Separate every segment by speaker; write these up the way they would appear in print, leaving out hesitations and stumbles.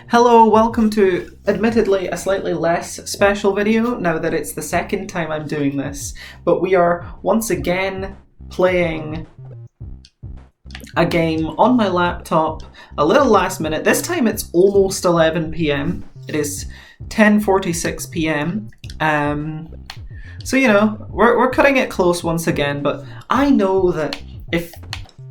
Speaker 1: Hello, welcome to admittedly a slightly less special video now that it's the second time I'm doing this, but we are once again playing a game on my laptop a little last minute. This time it's almost 11 p.m. It is 10:46 p.m. So you know, we're cutting it close once again, but I know that if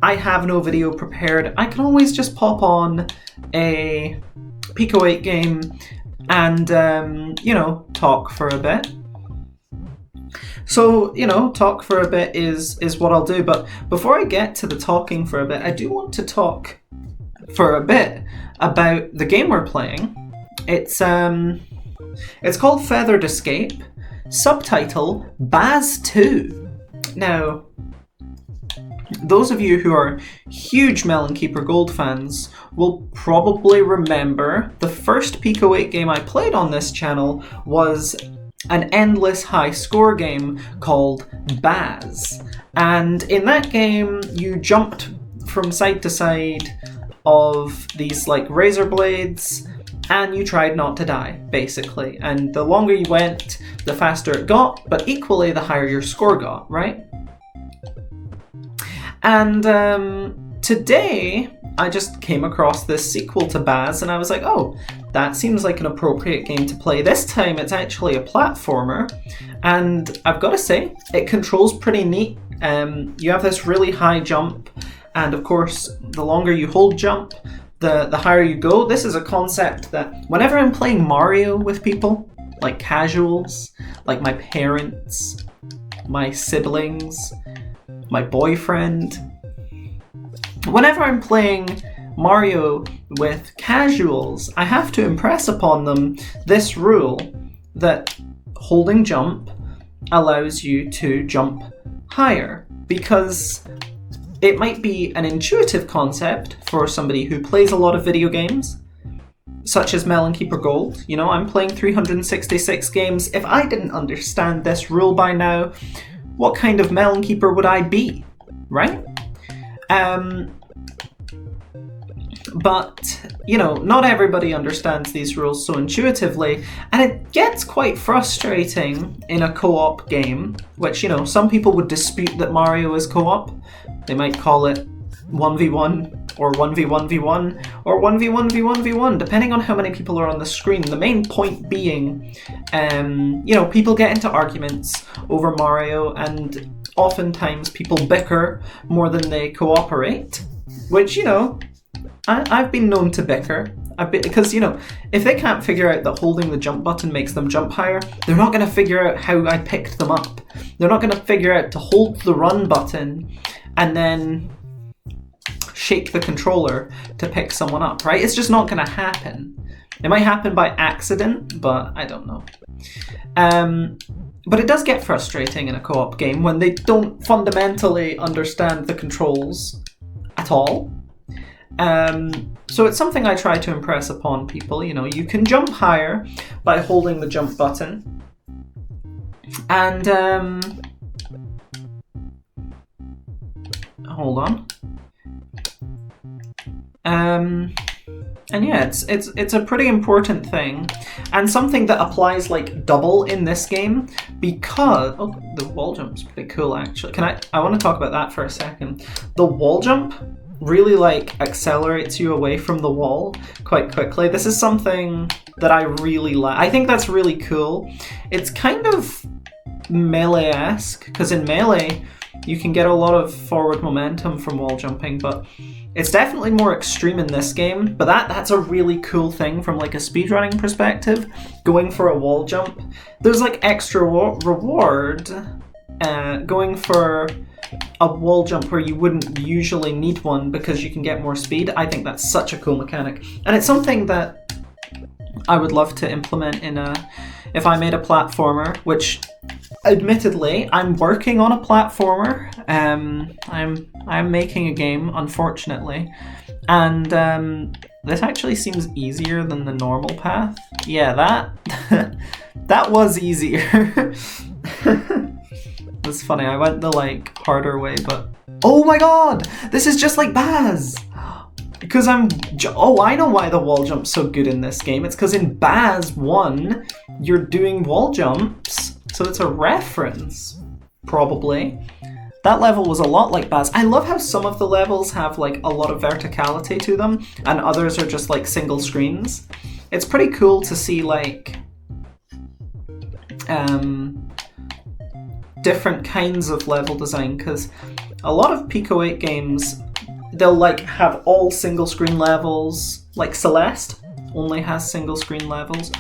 Speaker 1: I have no video prepared, I can always just pop on a Pico 8 game and, you know, talk for a bit. So, you know, talk for a bit is what I'll do. But before I get to the talking for a bit, I do want to talk for a bit about the game we're playing. It's called Feathered Escape, subtitle Baz 2. Now, those of you who are huge Melon Keeper Gold fans will probably remember the first Pico 8 game I played on this channel was an endless high score game called Baz. And in that game, you jumped from side to side of these like razor blades and you tried not to die, basically. And the longer you went, the faster it got, but equally the higher your score got, right? And today, I just came across this sequel to Baz, and I was like, oh, that seems like an appropriate game to play. This time, it's actually a platformer, and I've got to say, it controls pretty neat. You have this really high jump, and of course, the longer you hold jump, the higher you go. This is a concept that whenever I'm playing Mario with people, like casuals, like my parents, my siblings, my boyfriend. Whenever I'm playing Mario with casuals, I have to impress upon them this rule that holding jump allows you to jump higher, because it might be an intuitive concept for somebody who plays a lot of video games, such as Melon Keeper Gold. You know, I'm playing 366 games. If I didn't understand this rule by now, what kind of Melon Keeper would I be, right? But, you know, not everybody understands these rules so intuitively, and it gets quite frustrating in a co-op game, which, you know, some people would dispute that Mario is co-op. They might call it 1v1 or 1v1v1 or 1v1v1v1, depending on how many people are on the screen. The main point being, you know, people get into arguments over Mario, and oftentimes people bicker more than they cooperate, which, you know, I've been known to bicker. Because, you know, if they can't figure out that holding the jump button makes them jump higher, they're not going to figure out how I picked them up. They're not going to figure out to hold the run button and then shake the controller to pick someone up, right? It's just not going to happen. It might happen by accident, but I don't know. But it does get frustrating in a co-op game when they don't fundamentally understand the controls at all. So it's something I try to impress upon people. You know, you can jump higher by holding the jump button. And, hold on. And yeah, it's a pretty important thing, and something that applies like double in this game, because the wall jump's pretty cool actually. I want to talk about that for a second. The wall jump really like accelerates you away from the wall quite quickly. This is something that I really like. I think that's really cool. It's kind of Melee-esque, because in Melee you can get a lot of forward momentum from wall jumping, but it's definitely more extreme in this game. But that's a really cool thing from like a speedrunning perspective, going for a wall jump. There's like extra reward going for a wall jump where you wouldn't usually need one because you can get more speed. I think that's such a cool mechanic, and it's something that I would love to implement if I made a platformer, which admittedly I'm working on a platformer. I'm making a game, unfortunately, and this actually seems easier than the normal path. Yeah, that was easier. It's funny, I went the like harder way, but oh my god, this is just like Baz. Because I know why the wall jump's so good in this game. It's because in Baz 1, you're doing wall jumps. So it's a reference, probably. That level was a lot like Baz. I love how some of the levels have like a lot of verticality to them, and others are just like single screens. It's pretty cool to see like different kinds of level design, because a lot of Pico 8 games, they'll like have all single screen levels, like Celeste only has single screen levels.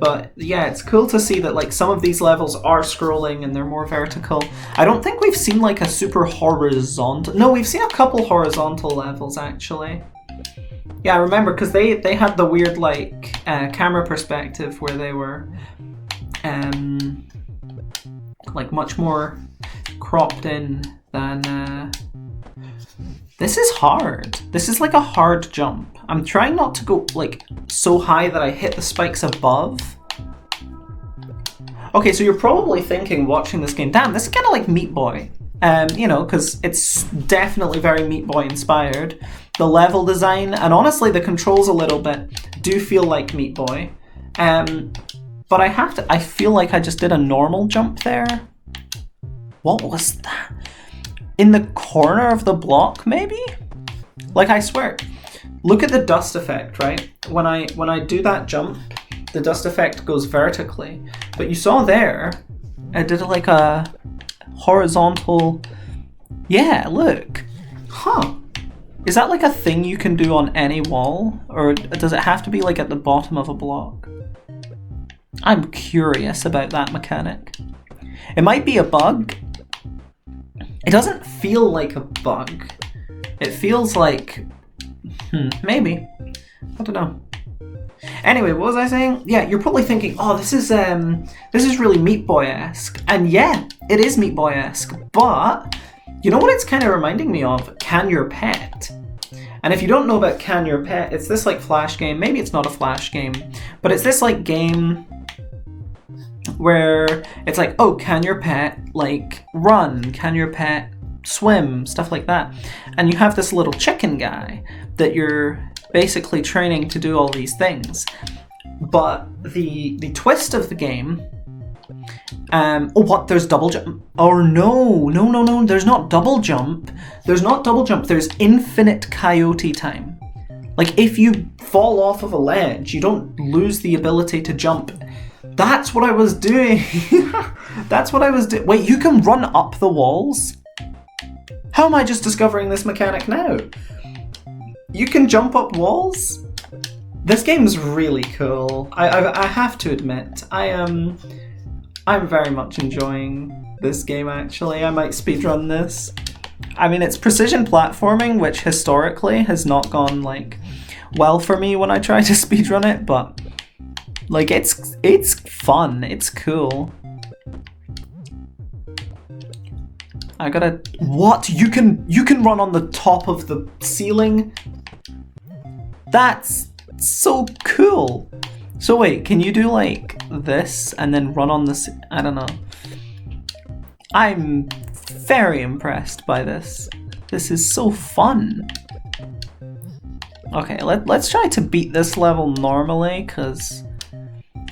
Speaker 1: But yeah, it's cool to see that like some of these levels are scrolling and they're more vertical. I don't think we've seen like a super horizontal... No, we've seen a couple horizontal levels actually. Yeah, I remember, because they had the weird like camera perspective where they were like much more cropped in than... This is hard. This is like a hard jump. I'm trying not to go like so high that I hit the spikes above. Okay, so you're probably thinking watching this game, damn, this is kind of like Meat Boy. You know, because it's definitely very Meat Boy inspired. The level design, and honestly the controls a little bit, do feel like Meat Boy. But I feel like I just did a normal jump there. What was that? In the corner of the block, maybe? Like, I swear. Look at the dust effect, right? When I do that jump, the dust effect goes vertically. But you saw there, I did like a horizontal... Yeah, look. Huh. Is that like a thing you can do on any wall? Or does it have to be like at the bottom of a block? I'm curious about that mechanic. It might be a bug. It doesn't feel like a bug. It feels like... maybe. I don't know. Anyway, what was I saying? Yeah, you're probably thinking, oh, this is really Meat Boy-esque. And yeah, it is Meat Boy-esque. But, you know what it's kind of reminding me of? Can Your Pet. And if you don't know about Can Your Pet, it's this like Flash game. Maybe it's not a Flash game. But it's this like game where it's like, oh, can your pet like run? Can your pet swim? Stuff like that. And you have this little chicken guy that you're basically training to do all these things. But the twist of the game... oh, what? There's double jump? Oh, no. There's not double jump. There's infinite coyote time. Like, if you fall off of a ledge, you don't lose the ability to jump. That's what I was doing. That's what I was doing. Wait, you can run up the walls? How am I just discovering this mechanic now? You can jump up walls? This game's really cool. I have to admit, I'm very much enjoying this game actually. I might speedrun this. I mean, it's precision platforming, which historically has not gone like well for me when I try to speedrun it, but like it's fun, it's cool. I gotta... What? You can run on the top of the ceiling? That's so cool. So wait, can you do like this and then run on this? I don't know. I'm very impressed by this. This is so fun. Okay, let's try to beat this level normally, because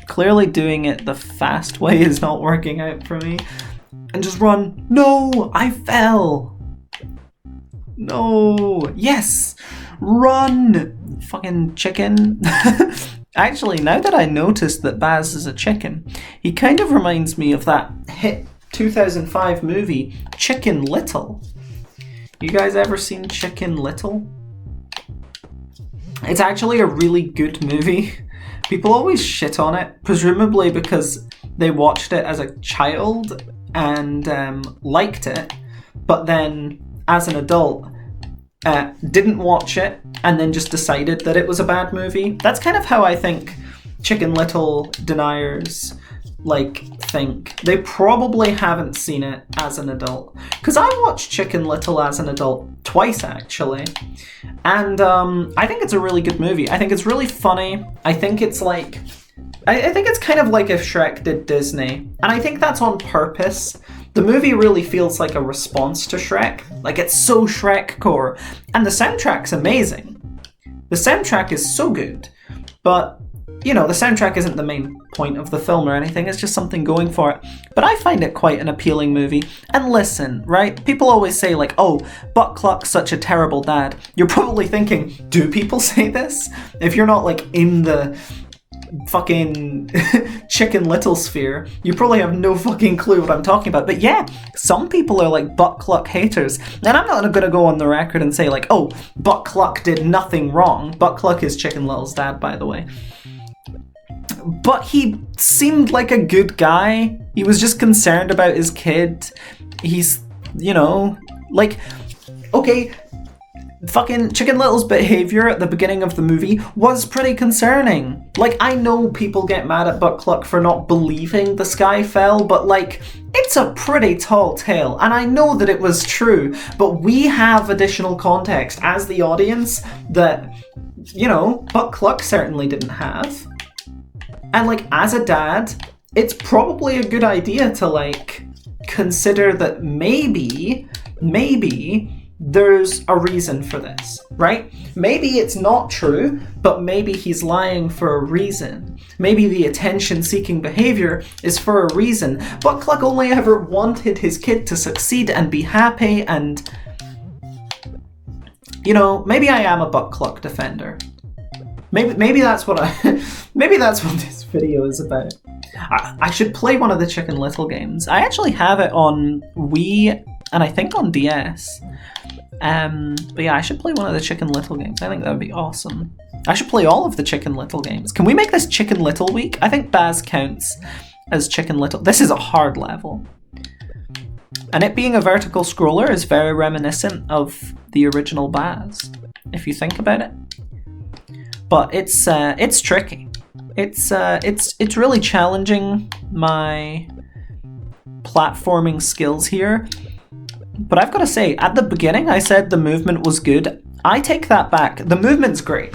Speaker 1: clearly doing it the fast way is not working out for me. And just run. No, I fell. No. Yes. Run. Fucking chicken. Actually, now that I noticed that Baz is a chicken, he kind of reminds me of that hit 2005 movie, Chicken Little. You guys ever seen Chicken Little? It's actually a really good movie. People always shit on it, presumably because they watched it as a child and liked it, but then as an adult didn't watch it and then just decided that it was a bad movie. That's kind of how I think Chicken Little deniers think. They probably haven't seen it as an adult, because I watched Chicken Little as an adult twice actually, and I think it's a really good movie. I think it's really funny. I think it's like, I think it's kind of like if Shrek did Disney, and I think that's on purpose. The movie really feels like a response to Shrek. Like, it's so Shrek core. And the soundtrack's amazing. The soundtrack is so good. But, you know, the soundtrack isn't the main point of the film or anything. It's just something going for it. But I find it quite an appealing movie. And listen, right? People always say, like, oh, Buck Cluck's such a terrible dad. You're probably thinking, do people say this? If you're not, like, in the fucking Chicken Little sphere, you probably have no fucking clue what I'm talking about. But yeah, some people are like Buck Cluck haters. And I'm not going to go on the record and say like, oh, Buck Cluck did nothing wrong. Buck Cluck is Chicken Little's dad, by the way. But he seemed like a good guy. He was just concerned about his kid. He's, you know, like, okay, fucking Chicken Little's behaviour at the beginning of the movie was pretty concerning. Like, I know people get mad at Buck Cluck for not believing the sky fell, but like, it's a pretty tall tale, and I know that it was true, but we have additional context as the audience that, you know, Buck Cluck certainly didn't have. And like, as a dad, it's probably a good idea to like, consider that maybe there's a reason for this, right? Maybe it's not true, but maybe he's lying for a reason. Maybe the attention-seeking behavior is for a reason. Buck Cluck only ever wanted his kid to succeed and be happy, and, you know, maybe I am a Buck Cluck defender. Maybe that's what maybe that's what this video is about. I should play one of the Chicken Little games. I actually have it on Wii and I think on DS. But yeah, I should play one of the Chicken Little games. I think that would be awesome. I should play all of the Chicken Little games. Can we make this Chicken Little week? I think Baz counts as Chicken Little. This is a hard level. And it being a vertical scroller is very reminiscent of the original Baz, if you think about it. But it's tricky. It's really challenging my platforming skills here. But I've got to say, at the beginning I said the movement was good. I take that back. The movement's great.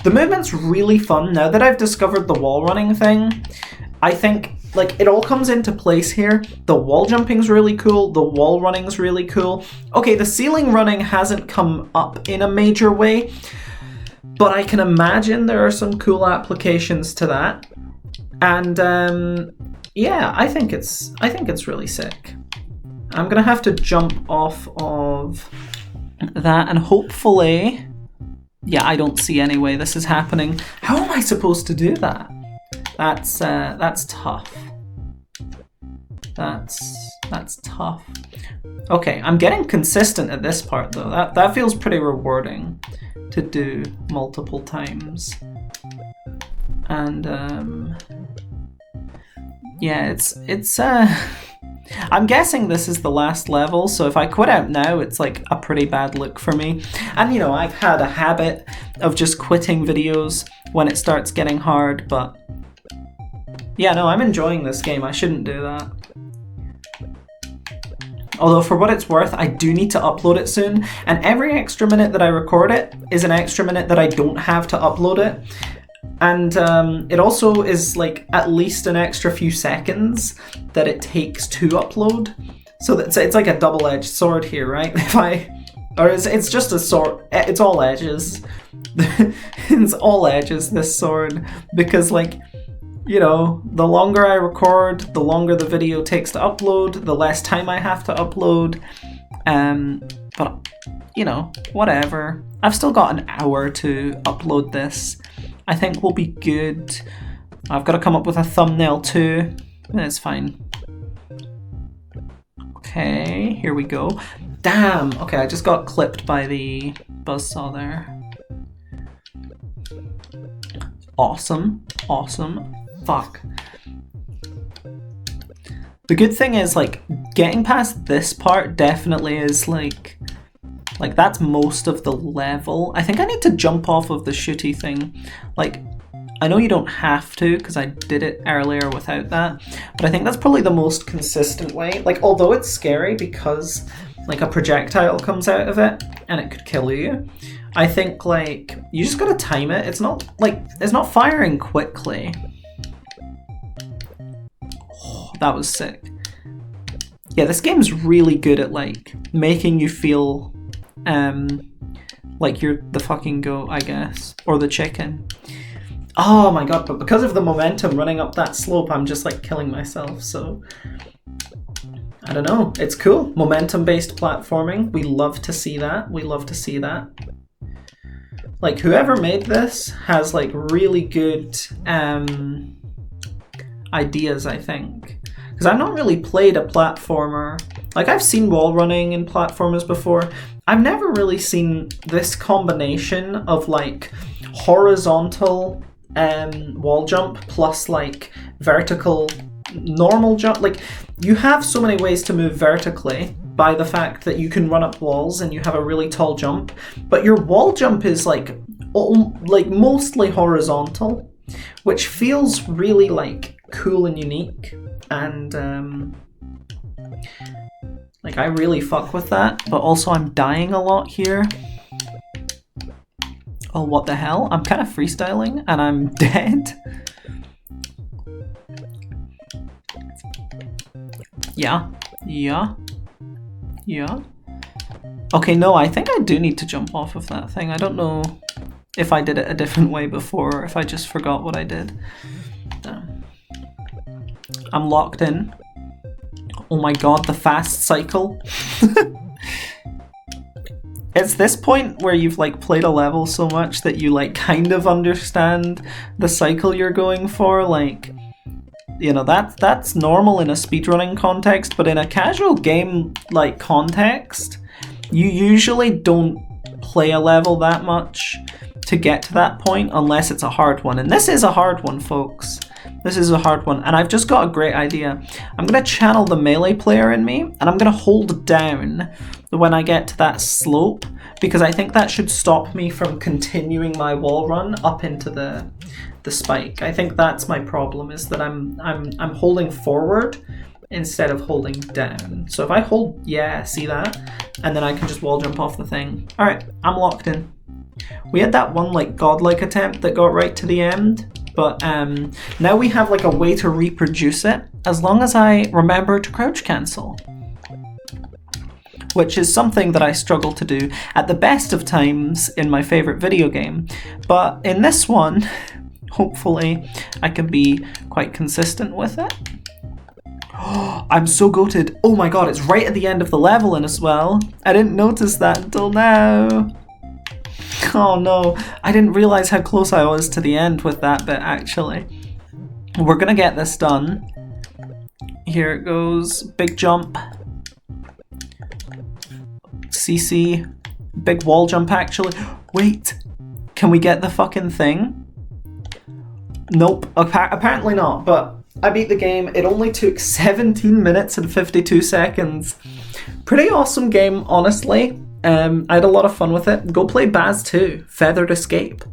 Speaker 1: The movement's really fun. Now that I've discovered the wall running thing, I think like it all comes into place here. The wall jumping's really cool. The wall running's really cool. Okay, the ceiling running hasn't come up in a major way, but I can imagine there are some cool applications to that. And yeah, I think it's really sick. I'm gonna have to jump off of that, and hopefully, yeah, I don't see any way this is happening. How am I supposed to do that? That's tough. That's tough. Okay, I'm getting consistent at this part though. That feels pretty rewarding to do multiple times. And yeah, it's I'm guessing this is the last level, so if I quit out now, it's like a pretty bad look for me. And you know, I've had a habit of just quitting videos when it starts getting hard, but yeah, no, I'm enjoying this game. I shouldn't do that. Although for what it's worth, I do need to upload it soon, and every extra minute that I record it is an extra minute that I don't have to upload it. And it also is like at least an extra few seconds that it takes to upload. So that's, it's like a double-edged sword here, right? It's just a sword, it's all edges. It's all edges, this sword, because like, you know, the longer I record, the longer the video takes to upload, the less time I have to upload. But, you know, whatever. I've still got an hour to upload this. I think we'll be good. I've got to come up with a thumbnail too. It's fine. Okay, here we go. Damn! Okay, I just got clipped by the buzzsaw there. Awesome. Awesome. Fuck. The good thing is, like, getting past this part definitely is, like that's most of the level. I think I need to jump off of the shooty thing. Like, I know you don't have to, because I did it earlier without that, but I think that's probably the most consistent way. Like, although it's scary because, like, a projectile comes out of it, and it could kill you, I think, like, you just gotta time it. It's not, like, it's not firing quickly. Oh, that was sick. Yeah, this game's really good at like making you feel like you're the fucking goat, I guess, or the chicken. Oh my god, but because of the momentum running up that slope, I'm just like killing myself, so I don't know. It's cool. Momentum-based platforming. We love to see that. We love to see that. Like, whoever made this has like really good ideas, I think. Because I've not really played a platformer. Like, I've seen wall running in platformers before. I've never really seen this combination of like horizontal wall jump plus like vertical normal jump. Like, you have so many ways to move vertically by the fact that you can run up walls and you have a really tall jump, but your wall jump is like mostly horizontal, which feels really like cool and unique, and like I really fuck with that. But also I'm dying a lot here. Oh, what the hell? I'm kind of freestyling and I'm dead. Yeah. Okay, no, I think I do need to jump off of that thing. I don't know if I did it a different way before or if I just forgot what I did. I'm locked in. Oh my god, the fast cycle. It's this point where you've like played a level so much that you like kind of understand the cycle you're going for. Like, you know, that's normal in a speedrunning context, but in a casual game like context, you usually don't play a level that much to get to that point unless it's a hard one. And this is a hard one, folks. This is a hard one. And I've just got a great idea. I'm going to channel the melee player in me, and I'm going to hold down when I get to that slope, because I think that should stop me from continuing my wall run up into the spike. I think that's my problem, is that I'm holding forward instead of holding down. So if I hold, yeah, see that? And then I can just wall jump off the thing. All right, I'm locked in. We had that one like godlike attempt that got right to the end, but now we have like a way to reproduce it as long as I remember to crouch cancel, which is something that I struggle to do at the best of times in my favorite video game. But in this one, hopefully I can be quite consistent with it. I'm so goated. Oh my god, it's right at the end of the level in as well. I didn't notice that until now. Oh no, I didn't realize how close I was to the end with that bit, actually. We're gonna get this done. Here it goes. Big jump. CC. Big wall jump, actually. Wait, can we get the fucking thing? Nope, apparently not, but I beat the game. It only took 17 minutes and 52 seconds. Pretty awesome game, honestly. I had a lot of fun with it. Go play Baz 2, Feathered Escape.